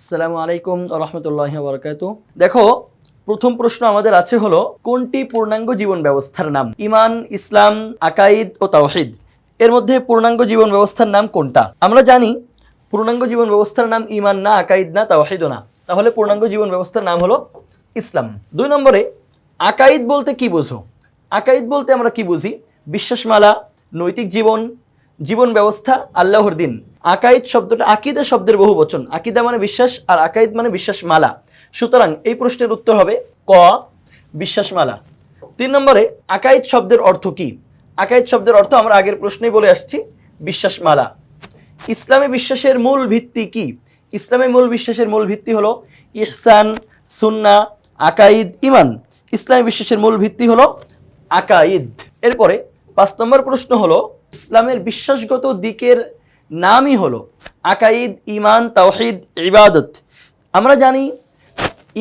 আসসালামু আলাইকুম রহমতুল্লাহি ওয়া বারাকাতুহু। দেখো, প্রথম প্রশ্ন আমাদের আছে হলো কোনটি পূর্ণাঙ্গ জীবন ব্যবস্থার নাম? ঈমান, ইসলাম, আকাইদ ও তাওহীদ এর মধ্যে পূর্ণাঙ্গ জীবন ব্যবস্থার নাম কোনটা? আমরা জানি পূর্ণাঙ্গ জীবন ব্যবস্থার নাম ঈমান না, আকাইদ না, তাওহীদও না। তাহলে পূর্ণাঙ্গ জীবন ব্যবস্থার নাম হলো ইসলাম। 2 নম্বরে, আকাইদ বলতে কি বোঝো? আকাইদ বলতে আমরা কি বুঝি? বিশ্বাসমালা, নৈতিক জীবন, জীবন ব্যবস্থা, আল্লাহর দিন। আকাইদ শব্দটা আকিদা শব্দের বহু বচন। আকিদা মানে বিশ্বাস আর আকাইদ মানে বিশ্বাসমালা। সুতরাং এই প্রশ্নের উত্তর হবে ক, বিশ্বাসমালা। 3 নম্বরে, আকাইদ শব্দের অর্থ কি? আকাইদ শব্দের অর্থ আমরা আগের প্রশ্নেই বলে আসছি, বিশ্বাসমালা। ইসলামী বিশ্বাসের মূল ভিত্তি কি? ইসলামী মূল বিশ্বাসের মূল ভিত্তি হলো ইহসান, সুন্নাহ, আকাইদ, ঈমান। ইসলামী বিশ্বাসের মূল ভিত্তি হলো আকাইদ। এরপরে 5 নম্বর প্রশ্ন হলো ইসলামের বিশ্বাসগত দিকের নামই হলো আকাইদ, ঈমান, তাওহীদ, ইবাদত। আমরা জানি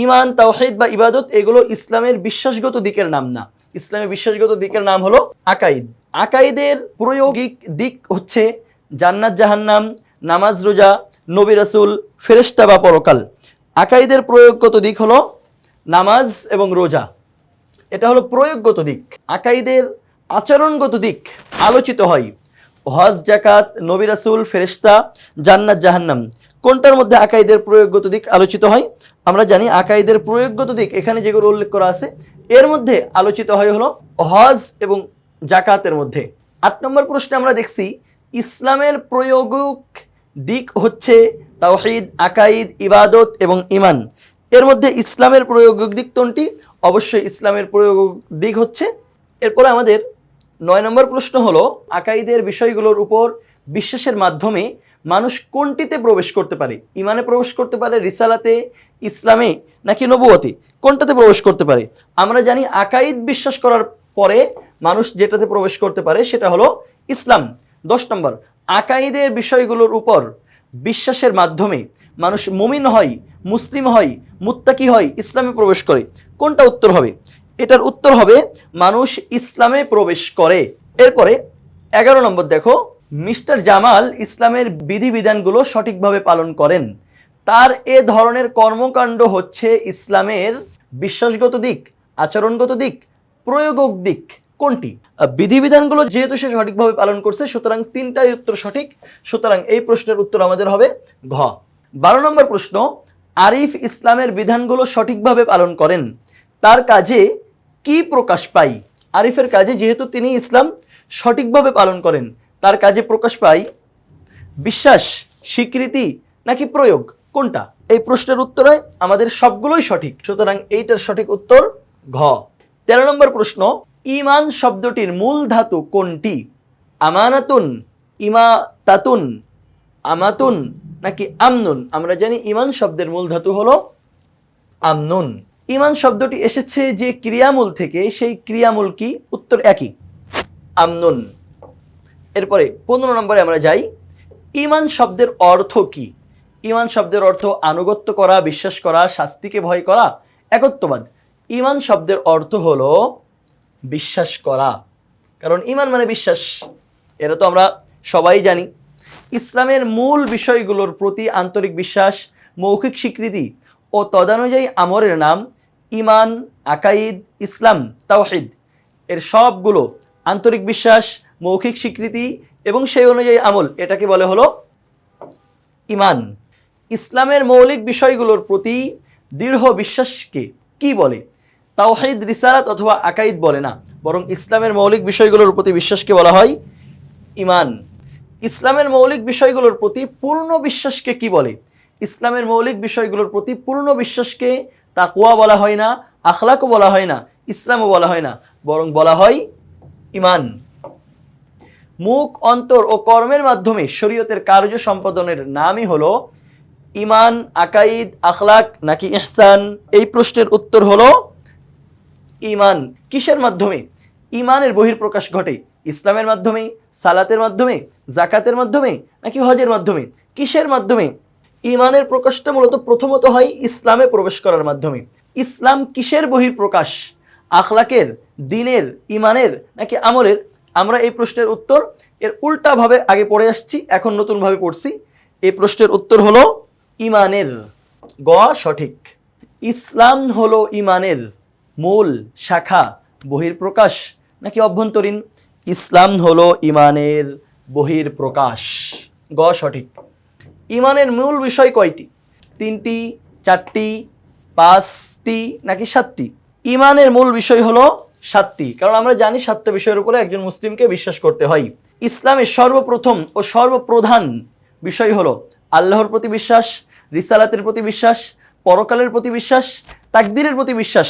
ঈমান, তাওহীদ বা ইবাদত এগুলো ইসলামের বিশ্বাসগত দিকের নাম না। ইসলামের বিশ্বাসগত দিকের নাম হলো আকাইদ। আকাইদের প্রয়োগিক দিক হচ্ছে জান্নাত, জাহান্নাম, নামাজ, রোজা, নবী রাসূল, ফেরেশতা বা পরকাল। আকাইদের প্রয়োগগত দিক হলো নামাজ এবং রোজা। এটা হলো প্রয়োগগত দিক। আকাইদের আচরণগত দিক আলোচিত হয় হজ, যাকাত, নবী রাসূল, ফেরেশতা, জান্নাত, জাহান্নাম। কোনটার মধ্যে আকাইদের প্রয়োগগত দিক আলোচিত হয়? আমরা জানি আকাইদের প্রয়োগগত দিক এখানে যেগুলো উল্লেখ করা আছে এর মধ্যে আলোচিত হয় হলো হজ এবং যাকাতের মধ্যে। 8 নম্বর প্রশ্নে আমরা দেখছি ইসলামের প্রয়োগক দিক হচ্ছে তাওহীদ, আকাইদ, ইবাদত এবং ঈমান। এর মধ্যে ইসলামের প্রয়োগক দিক কোনটি? অবশ্যই ইসলামের প্রয়োগক দিক হচ্ছে। এরপরে আমাদের 9 নম্বর প্রশ্ন হলো আকাইদের বিষয়গুলোর উপর বিশ্বাসের মাধ্যমে মানুষ কোনটিতে প্রবেশ করতে পারে? ঈমানে প্রবেশ করতে পারে, রিসালাতে, ইসলামে নাকি নবুয়তে? কোনটাতে প্রবেশ করতে পারে? আমরা জানি আকাইদ বিশ্বাস করার পরে মানুষ যেটাতে প্রবেশ করতে পারে সেটা হলো ইসলাম। 10 নম্বর, আকাইদের বিষয়গুলোর উপর বিশ্বাসের মাধ্যমে মানুষ মুমিন হয়, মুসলিম হয়, মুত্তাকি হয়, ইসলামে প্রবেশ করে। কোনটা উত্তর হবে? এটার উত্তর হবে মানুষ ইসলামে প্রবেশ করে। এরপরে 11 নম্বর দেখো, মিস্টার জামাল ইসলামের বিধিবিধানগুলো সঠিকভাবে পালন করেন। তার এ ধরনের কর্মকাণ্ড হচ্ছে ইসলামের বিশ্বাসগত দিক, আচরণগত দিক, প্রয়োগক দিক। কোনটি? বিধিবিধানগুলো যেহেতু সে সঠিকভাবে পালন করছে সুতরাং 3টাই উত্তর সঠিক। সুতরাং এই প্রশ্নের উত্তর আমাদের হবে ঘ। 12 নম্বর প্রশ্ন, আরিফ ইসলামের বিধানগুলো সঠিকভাবে পালন করেন, তার কাজে কি প্রকাশ পায়? আরিফের কাজে, যেহেতু তিনি ইসলাম সঠিকভাবে পালন করেন, তার কাজে প্রকাশ পায় বিশ্বাস, স্বীকৃতি নাকি প্রয়োগ? কোনটা? এই প্রশ্নের উত্তরে আমাদের সবগুলোই সঠিক। সুতরাং এইটার সঠিক উত্তর ঘ। 13 নম্বর প্রশ্ন, ঈমান শব্দটির মূল ধাতু কোনটি? আমানাতুন, ইমাতাতুন, আমাতুন নাকি আমনুন? আমরা জানি ঈমান শব্দের মূল ধাতু হলো আমনুন। ঈমান শব্দটি এসেছে যে ক্রিয়ামূল থেকে, সেই ক্রিয়ামূল কি? উত্তর একই, আমনুন। এরপরে 15 নম্বরে আমরা যাই, ঈমান শব্দের অর্থ কি? ঈমান শব্দের অর্থ আনুগত্য করা, বিশ্বাস করা, শাস্তিকে ভয় করা, একত্ববাদ। ঈমান শব্দের অর্থ হলো বিশ্বাস করা, কারণ ঈমান মানে বিশ্বাস, এটা তো আমরা সবাই জানি। ইসলামের মূল বিষয়গুলোর প্রতি আন্তরিক বিশ্বাস, মৌখিক স্বীকৃতি ও তদানুযায়ী আমলের নাম ঈমান, আকাইদ, ইসলাম, তাওহীদ। এর সবগুলো আন্তরিক বিশ্বাস, মৌখিক স্বীকৃতি এবং সেই অনুযায়ী আমল, এটাকে বলে হলো ঈমান। ইসলামের মৌলিক বিষয়গুলোর প্রতি দৃঢ় বিশ্বাসকে কি বলে? তাওহীদ, রিসালাত অথবা আকাইদ বলে না, বরং ইসলামের মৌলিক বিষয়গুলোর প্রতি বিশ্বাসকে বলা হয় ঈমান। ইসলামের মৌলিক বিষয়গুলোর প্রতি পূর্ণ বিশ্বাসকে কি বলে? ইসলামের মৌলিক বিষয়গুলোর প্রতি পূর্ণ বিশ্বাসকে তাকওয়া বলা হয় না, আখলাকও বলা হয় না, ইসলামও বলা হয় না, বরং বলা হয় ঈমান। মুখ, অন্তর ও কর্মের মাধ্যমে শরীয়তের কার্য সম্পাদনের নামই হলো ঈমান, আকাইদ, আখলাক নাকি ইহসান? এই প্রশ্নের উত্তর হলো ঈমান। কিসের মাধ্যমে ঈমানের বহিঃপ্রকাশ ঘটে? ইসলামের মাধ্যমে, সালাতের মাধ্যমে, যাকাতের মাধ্যমে নাকি হজের মাধ্যমে? কিসের মাধ্যমে? ঈমানের প্রকাশটা মূলত প্রথমত হয় ইসলামে প্রবেশ করার মাধ্যমে। ইসলাম কিসের বহিঃপ্রকাশ? আখলাকের, দ্বীনের, ঈমানের নাকি আমলের? আমরা এই প্রশ্নের উত্তর এর উল্টাভাবে আগে পড়ে আসছি, এখন নতুনভাবে পড়ছি। এই প্রশ্নের উত্তর হলো ঈমানের। গ সঠিক। ইসলাম হলো ইমানের মূল শাখা, বহির্প্রকাশ নাকি অভ্যন্তরীণ? ইসলাম হলো ইমানের বহির্প্রকাশ, গ সঠিক। ইমানের মূল বিষয় কয়টি? 3টি, 4টি, 5টি নাকি 7টি? ইমানের মূল বিষয় হলো 7টি, কারণ আমরা জানি 7টা বিষয়ের উপরে একজন মুসলিমকে বিশ্বাস করতে হয়। ইসলামের সর্বপ্রথম ও সর্বপ্রধান বিষয় হলো আল্লাহর প্রতি বিশ্বাস, রিসালাতের প্রতি বিশ্বাস, পরকালের প্রতি বিশ্বাস, তাকদীরের প্রতি বিশ্বাস।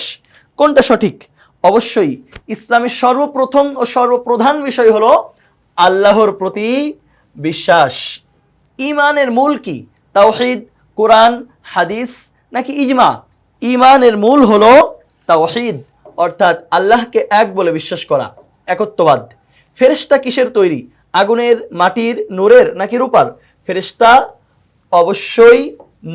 কোনটা সঠিক? অবশ্যই ইসলামের সর্বপ্রথম ও সর্বপ্রধান বিষয় হলো আল্লাহর প্রতি বিশ্বাস। ইমানের মূল কি? তাওহীদ, কোরআন, হাদিস নাকি ইজমা? ইমানের মূল হলো তাওহীদ, অর্থাৎ আল্লাহকে এক বলে বিশ্বাস করা, একত্ববাদ। ফেরেশতা কিসের তৈরি? আগুনের, মাটির, নূরের নাকি রূপার? ফেরেশতা অবশ্যই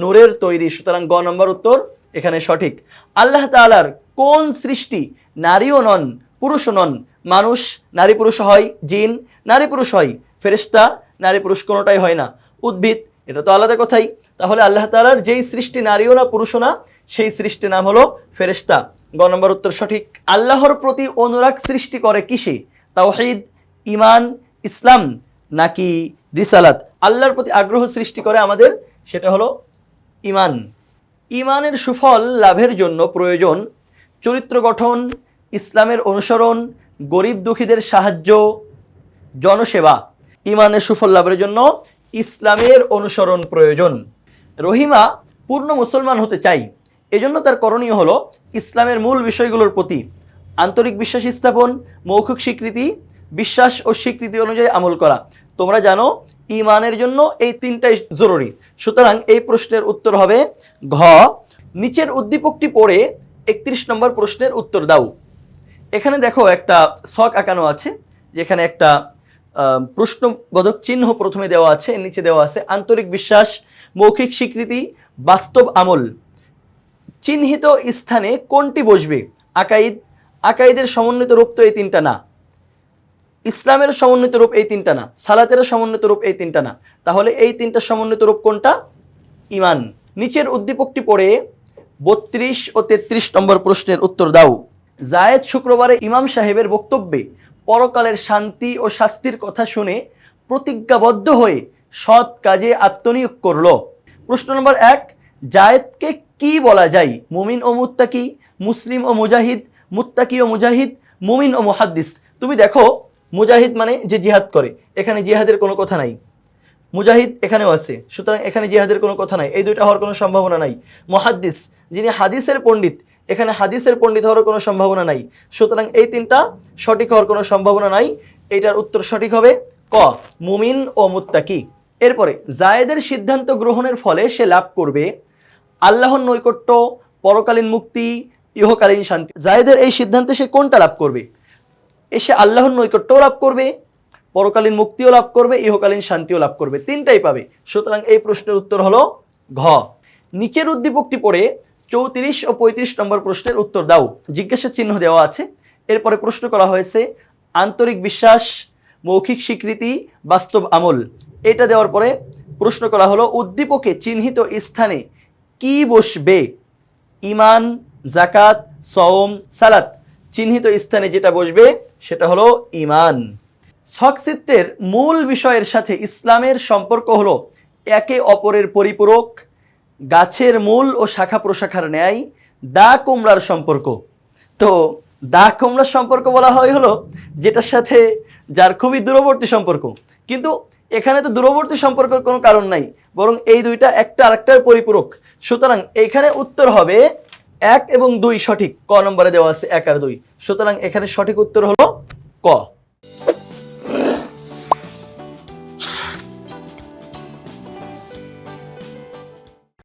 নূরের তৈরি, সুতরাং গ নম্বর উত্তর এখানে সঠিক। আল্লাহ তাআলার কোন সৃষ্টি নারীও নন পুরুষও নন? মানুষ নারী পুরুষ হয়, জিন নারী পুরুষ হয়, ফেরেশতা নারী পুরুষ কোনোটাই হয় না, উদ্ভিদ এটা তো আলাদা কথাই। তাহলে আল্লাহ তাআলার যেই সৃষ্টি নারীও না পুরুষও না, সেই সৃষ্টির নাম হলো ফেরেশতা, গ নম্বর উত্তর সঠিক। আল্লাহর প্রতি অনুরাগ সৃষ্টি করে কিসে? তাওহীদ, ইমান, ইসলাম নাকি রিসালাত? আল্লাহর প্রতি আগ্রহ সৃষ্টি করে আমাদের, সেটা হলো ইমান। ইমানের সুফল লাভের জন্য প্রয়োজন চরিত্র গঠন, ইসলামের অনুসরণ, গরিব দুঃখীদের সাহায্য, জনসেবা। ইমানের সুফল লাভের জন্য ইসলামের অনুসরণ প্রয়োজন। রহিমা পূর্ণ মুসলমান হতে চাই, এজন্য তার করণীয় হলো ইসলামের মূল বিষয়গুলোর প্রতি আন্তরিক বিশ্বাস স্থাপন, মৌখিক স্বীকৃতি, বিশ্বাস ও স্বীকৃতি অনুযায়ী আমল করা। তোমরা জানো ইমানের জন্য এই 3টাই জরুরি, সুতরাং এই প্রশ্নের উত্তর হবে ঘ। নিচের উদ্দীপকটি পড়ে 31 নম্বর প্রশ্নের উত্তর দাও। এখানে দেখো একটা ছক আঁকানো আছে, যেখানে একটা প্রশ্নবোধক চিহ্ন প্রথমে দেওয়া আছে, নিচে দেওয়া আছে আন্তরিক বিশ্বাস, মৌখিক স্বীকৃতি, বাস্তব আমল। চিহ্নিত স্থানে কোনটি বসবে? আকাইদ, আকাইদের সমন্বিত রূপ তো এই 3টা না, ইসলামের সমন্বিত রূপ এই 3টা না, সালাতের সমন্বিত রূপ এই 3টা না, তাহলে এই 3টা সমন্বিত রূপ কোনটা? ইমান। নিচের উদ্দীপকটি পড়ে 32 ও 33 নম্বর প্রশ্নের উত্তর দাও। জায়েদ শুক্রবারে ইমাম সাহেবের বক্তব্যে পরকালের শান্তি ও শাস্তির কথা শুনে প্রতিজ্ঞাবদ্ধ হয়ে সৎ কাজে আত্মনিয়োগ করল। প্রশ্ন নম্বর 1, জায়েদকে কি বলা যায়? মুমিন ও মুত্তাকি, মুসলিম ও মুজাহিদ, মুত্তাকি ও মুজাহিদ, মুমিন ও মুহাদ্দিস। তুমি দেখো মুজাহিদ মানে যে জিহাদ করে, এখানে জিহাদের কোনো কথা নাই। মুজাহিদ এখানেও আছে, সুতরাং এখানে জিহাদের কোনো কথা নাই, এই দুইটা হওয়ার কোনো সম্ভাবনা নাই। মুহাদ্দিস যিনি হাদিসের পণ্ডিত, এখানে হাদিসের পণ্ডিত হওয়ার কোনো সম্ভাবনা নাই, সুতরাং এই 3টা সঠিক হওয়ার কোনো সম্ভাবনা নাই। এটার উত্তর সঠিক হবে ক, মুমিন ও মুত্তাকি। এরপরে জায়েদের সিদ্ধান্ত গ্রহণের ফলে সে লাভ করবে আল্লাহর নৈকট্য, পরকালীন মুক্তি, ইহকালীন শান্তি। জায়েদের এই সিদ্ধান্তে সে কোনটা লাভ করবে? এসে আল্লাহর নৈকট্যও লাভ করবে, পরকালীন মুক্তিও লাভ করবে, ইহকালীন শান্তিও লাভ করবে, 3টাই পাবে। সুতরাং এই প্রশ্নের উত্তর হলো ঘ। নিচের উদ্দীপকটি পড়ে 34 ও 35 নম্বর প্রশ্নের উত্তর দাও। জিজ্ঞাসা চিহ্ন দেওয়া আছে, এরপরে প্রশ্ন করা হয়েছে আন্তরিক বিশ্বাস, মৌখিক স্বীকৃতি, বাস্তব আমল। এটা দেওয়ার পরে প্রশ্ন করা হলো উদ্দীপকে চিহ্নিত স্থানে কি বসবে? ইমান, যাকাত, সওম, সালাত। চিহ্নিত স্থানে যেটা বসবে সেটা হলো ইমান। ছকচিত্রের মূল বিষয়ের সাথে ইসলামের সম্পর্ক হলো একে অপরের পরিপূরক, গাছের মূল ও শাখা প্রশাখার ন্যায় দা কুমড়ার সম্পর্ক। তো দা কুমড়ার সম্পর্ক বলা হয় হলো যেটার সাথে যার খুবই দূরবর্তী সম্পর্ক, কিন্তু এখানে তো দূরবর্তী সম্পর্কের কোনো কারণ নাই, বরং এই দুইটা একটা আরেকটার পরিপূরক। সুতরাং এখানে উত্তর হবে 1 এবং 2 সঠিক, ক নম্বরে দেওয়া আছে 1 আর 2, সুতরাং এখানে সঠিক উত্তর হলো ক।